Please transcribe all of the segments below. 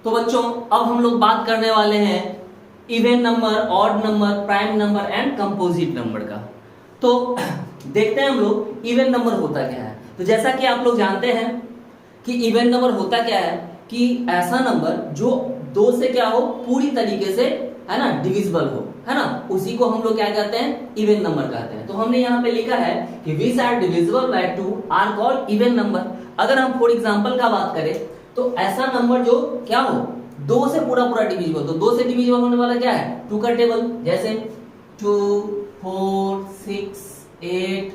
तो बच्चों अब हम लोग बात करने वाले हैं even number, odd number, prime number and composite number का। तो देखते हैं हम लोग इवन नंबर होता क्या है। तो जैसा कि आप लोग जानते हैं कि इवन नंबर होता क्या है कि ऐसा नंबर जो दो से क्या हो, पूरी तरीके से है ना डिविजिबल हो, है ना, उसी को हम लोग क्या कहते हैं, इवन नंबर कहते हैं। तो हमने यहाँ पे लिखा है कि which are divisible by 2 are called even number. अगर हम फॉर एग्जांपल का बात करें तो ऐसा नंबर जो क्या हो, दो से पूरा पूरा डिविजिबल, तो दो से डिविजिबल होने वाला क्या है, 2 का टेबल, जैसे 2, 4, 6, 8,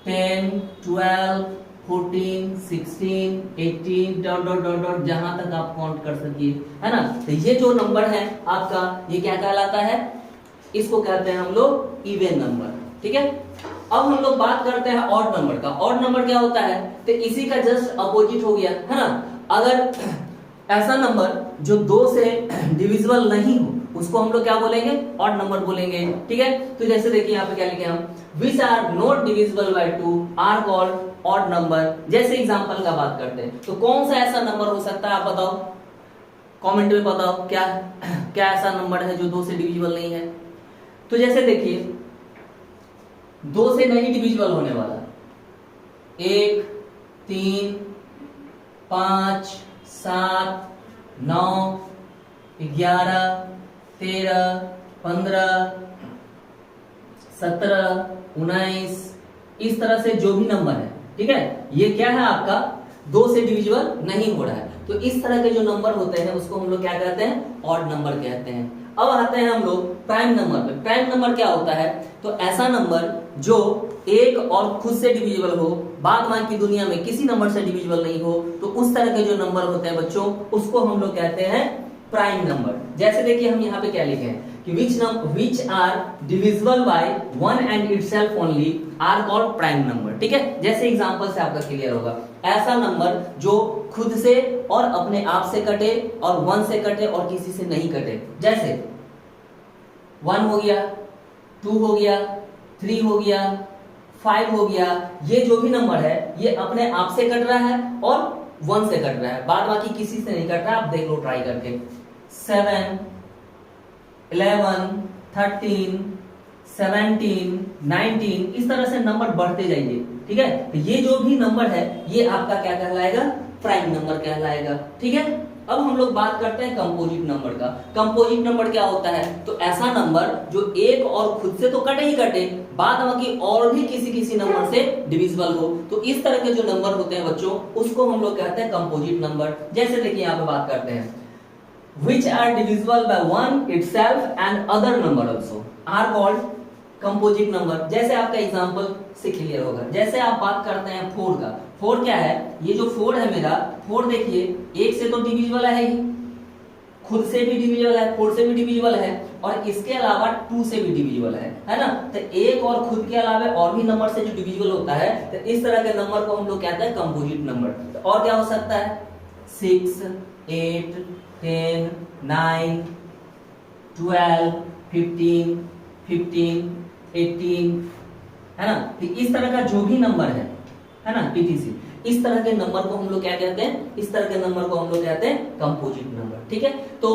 10, 12, 14, 16, 18 डॉट डॉट डॉट डॉट, जहां तक आप काउंट कर सकिए, है ना। तो ये जो नंबर है आपका, ये क्या कहलाता है, इसको कहते हैं हम लोग इवन नंबर। ठीक है, अब हम लोग बात करते हैं ऑड नंबर का। ऑड नंबर क्या होता है, तो इसी का जस्ट अपोजिट हो गया, है ना। अगर ऐसा नंबर जो दो से डिविजिबल नहीं हो, उसको हम लोग क्या बोलेंगे, ऑड नंबर बोलेंगे। ठीक है, तो जैसे देखिए यहाँ पे क्या लिखे हम, which are not divisible by 2 are called odd number. जैसे एग्जांपल का बात करते हैं, तो कौन सा ऐसा नंबर हो सकता है, आप बताओ, कमेंट में बताओ, क्या क्या ऐसा नंबर है जो दो से डिविजिबल नहीं है। तो जैसे देखिए, दो से नहीं डिविजिबल होने वाला, 1, 3, 5, 7, 9, 11, 13, 15, 17, 19, इस तरह से जो भी नंबर है, ठीक है, ये क्या है आपका, दो से डिविजिबल नहीं हो रहा है। तो इस तरह के जो नंबर होते हैं उसको हम लोग क्या कहते हैं, ऑड नंबर कहते हैं। अब आते हैं हम लोग प्राइम नंबर पे। प्राइम नंबर क्या होता है, तो ऐसा नंबर जो एक और खुद से डिविजिबल हो, बाद बाकी दुनिया में किसी नंबर से डिविजिबल नहीं हो, तो उस तरह के जो नंबर होते हैं बच्चों, उसको हम लोग कहते हैं प्राइम नंबर। जैसे देखिए हम यहाँ पे क्या लिखे हैं कि which are divisible by 1 and itself only are called prime number. ठीक है, जैसे एग्जांपल से आपका क्लियर होगा, ऐसा नंबर जो खुद से और अपने आप से कटे और 1 से कटे और किसी से नहीं कटे, जैसे 1 हो गया, 2 हो गया, 3 हो गया, 5 हो गया, ये जो भी नंबर है ये अपने आप से कट रहा है और 1 से कट रहा है, बाद बाकी किसी से नहीं कट रहा। आप देख लो ट्राई करके, 7, 11, 13, 17, 19, इस तरह से नंबर बढ़ते जाइए। ठीक है, तो ये जो भी नंबर है ये आपका क्या कहलाएगा, प्राइम नंबर कहलाएगा। ठीक है, अब हम लोग बात करते हैं कंपोजिट नंबर का। कंपोजिट नंबर क्या होता है, तो ऐसा नंबर जो एक और खुद से तो कटे ही कटे, बाद बाकी और भी किसी नंबर से डिविजिबल हो, तो इस तरह के जो नंबर होते हैं बच्चों, उसको हम लोग कहते हैं कंपोजिट नंबर। जैसे देखिए यहाँ पे बात करते हैं, which are divisible by 1 itself and other number also are called composite number। जैसे आपका एग्जांपल से क्लियर होगा, जैसे आप बात करते हैं 4 का। 4 क्या है, ये जो 4 है मेरा, 4 देखिए एक से तो डिविजिबल है ही, खुद से भी डिविजिबल है, 4 से भी डिविजिबल है, और इसके अलावा 2 से भी डिविजिबल है ना। तो एक और खुद के अलावा और भी नंबर से जो डिविजिबल होता है, तो इस तरह के नंबर को हम लोग कहते हैं कंपोजिट नंबर। तो और क्या हो सकता है, 6, 8, 10, 9, 12, 15, 18, है ना। तो इस तरह का जो भी नंबर है ना, पीटीसी, इस तरह के नंबर को हम लोग क्या कहते हैं, इस तरह के नंबर को हम लोग कहते हैं कंपोजिट नंबर। ठीक है, तो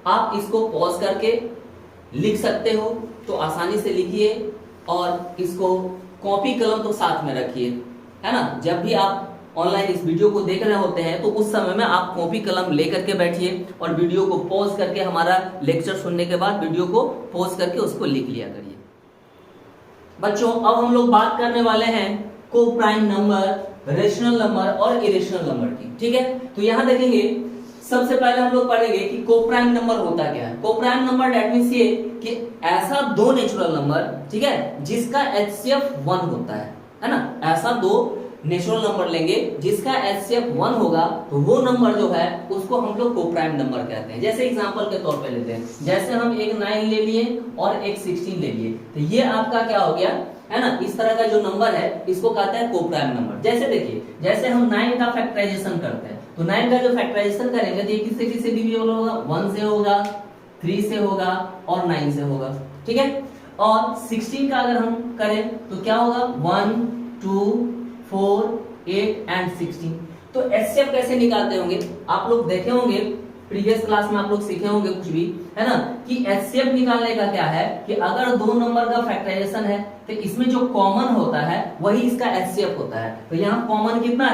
आप इसको पॉज करके लिख सकते हो, तो आसानी से लिखिए, और इसको कॉपी कलम तो साथ में रखिए, है ना। जब भी आप ऑनलाइन इस वीडियो को देख रहे होते हैं तो उस समय में आप कॉपी कलम लेकर के बैठिए और वीडियो को पॉज करके, हमारा लेक्चर सुनने के बाद वीडियो को पॉज करके उसको लिख लिया करिए। बच्चों अब हम लोग बात करने वाले हैं को प्राइम नंबर, रेशनल नंबर और इरेशनल नंबर की। ठीक है, तो यहां देखेंगे, सबसे पहले हम लोग पढ़ेंगे कि को प्राइम नंबर होता क्या है। को प्राइम नंबर दैट मींस ये कि ऐसा दो नेचुरल नंबर, ठीक है, जिसका HCF 1 होता है ना। ऐसा दो नेचुरल नंबर लेंगे जिसका HCF 1 होगा, तो वो नंबर जो है उसको हम लोग को प्राइम नंबर कहते हैं। जैसे एग्जांपल के तौर पे लेते हैं, जैसे हम एक 9 ले लिए और एक 16 ले लिए, तो ये आपका क्या हो गया, है ना। इस तरह का जो नंबर है इसको कहते हैं को प्राइम नंबर। जैसे देखिए, जैसे हम 9 का फैक्टराइजेशन करते हैं, तो 9 का जो फैक्टराइजेशन करेंगे तो ये किससे किससे डिविजिबल होगा, 1 से होगा, 3 से होगा और 9 से होगा। ठीक है, और 16 का अगर हम करें तो क्या होगा, 1, 2, 4, 8 एंड 16। तो एचसीएफ कैसे निकालते होंगे, आप लोग देखे होंगे प्रीवियस क्लास में, आप लोग सीखे होंगे कुछ भी, है ना, कि एचसीएफ निकालने का क्या है कि अगर दो नंबर का फैक्टराइजेशन है तो इसमें जो कॉमन होता है वही इसका एचसीएफ होता है। तो यहाँ कॉमन कितना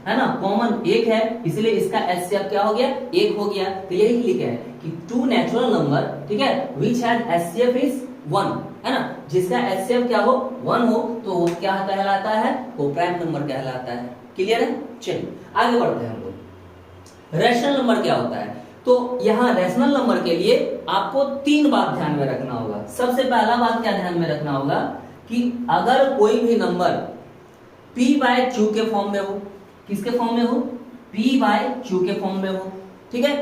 है ना, कॉमन एक है, इसलिए इसका एचसीएफ क्या हो गया, एक हो गया। तो यही लिखे है कि टू नेचुरल नंबर, ठीक है, व्हिच हैज एचसीएफ इज 1, है ना, जिसका एचसीएफ क्या हो 1 हो तो वो क्या कहलाता है, वो प्राइम नंबर कहलाता है। क्लियर है? चलिए आगे बढ़ते हैं हम लोग। रैशनल नंबर क्या होता है, तो यहाँ रैशनल नंबर के लिए आपको 3 बात ध्यान में रखना होगा। सबसे पहला बात क्या ध्यान में रखना होगा कि अगर कोई भी नंबर p बाय q के फॉर्म में हो, किसके फॉर्म में हो, p बाय q के फॉर्म में हो, ठीक है।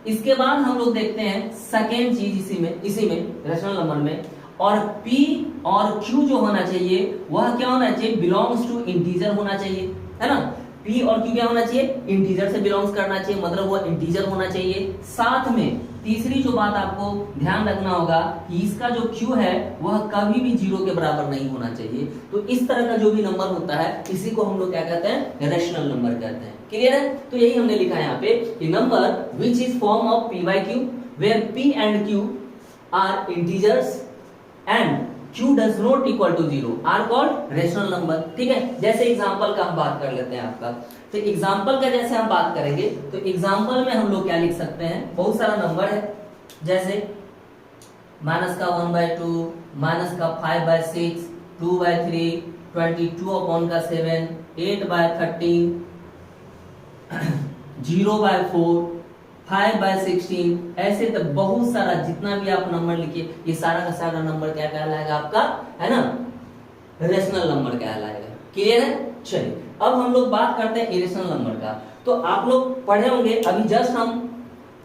इसके बाद हम लोग देखते हैं सेकेंड चीज इसी में रैशनल नंबर में, और p और q जो होना चाहिए वह क्या होना चाहिए, बिलोंग्स टू इंटीजर होना चाहिए, है ना। p और q क्या होना चाहिए, इंटीजर से बिलोंग्स करना चाहिए, मतलब वो इंटीजर होना चाहिए। साथ में तीसरी जो बात आपको ध्यान रखना होगा कि इसका जो q है वह कभी भी 0 के बराबर नहीं होना चाहिए। तो इस तरह का जो भी नंबर होता है इसी को हम लोग क्या कहते हैं, रैशनल नंबर कहते हैं। क्लियर है? तो यही हमने लिखा है यहाँ पे कि number which is form of p by q where p and q are integers and q does not equal to 0 are called rational number। ठीक है, जैसे एग्जांपल का हम बात कर लेते हैं आपका, तो एग्जांपल का जैसे हम बात करेंगे तो एग्जांपल में हम लोग क्या लिख सकते हैं, बहुत सारा नंबर है, जैसे माइनस का 1/2, माइनस का 5/6, 2/3, 22/7, 8/13, 0/4, 5/16, ऐसे तो बहुत सारा जितना भी आप नंबर लिखिए ये सारा का सारा नंबर क्या कहलाएगा आपका, है ना, रेशनल नंबर कहलाएगा। क्लियर है? चलिए अब हम लोग बात करते हैं इरेशनल नंबर का। तो आप लोग पढ़े होंगे, अभी जस्ट हम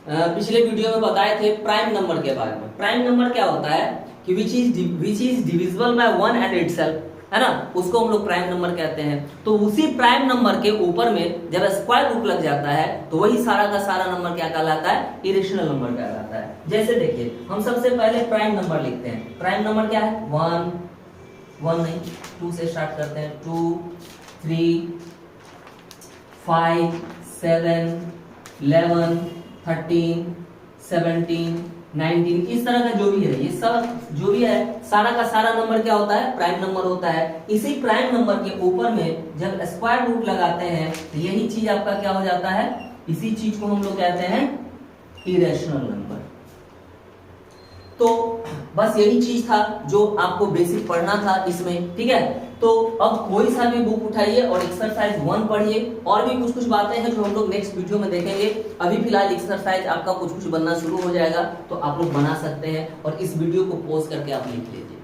पिछले वीडियो में बताए थे प्राइम नंबर के बारे में। प्राइम नंबर क्या होता है कि which is divisible by 1 and itself, है ना, उसको हम लोग प्राइम नंबर कहते हैं। तो उसी प्राइम नंबर के ऊपर में जब स्क्वायर रूट लग जाता है तो वही सारा का सारा नंबर क्या कहलाता है, इरेशनल नंबर कहलाता है। जैसे देखिए हम सबसे पहले प्राइम नंबर लिखते हैं। प्राइम नंबर क्या है, 1 नहीं 2 से स्टार्ट करते हैं, 2 3 5 7 11 13 17 19, इस तरह का जो भी है, ये सब जो भी है सारा का सारा नंबर क्या होता है, प्राइम नंबर होता है। इसी प्राइम नंबर के ऊपर में जब स्क्वायर रूट लगाते हैं तो यही चीज आपका क्या हो जाता है, इसी चीज को हम लोग कहते हैं इरेशनल नंबर। तो बस यही चीज था जो आपको बेसिक पढ़ना था इसमें, ठीक है। तो अब कोई सा भी बुक उठाइए और एक्सरसाइज 1 पढ़िए, और भी कुछ बातें हैं जो हम लोग नेक्स्ट वीडियो में देखेंगे। अभी फिलहाल एक्सरसाइज आपका कुछ बनना शुरू हो जाएगा तो आप लोग बना सकते हैं, और इस वीडियो को पॉज करके आप लिख लीजिए।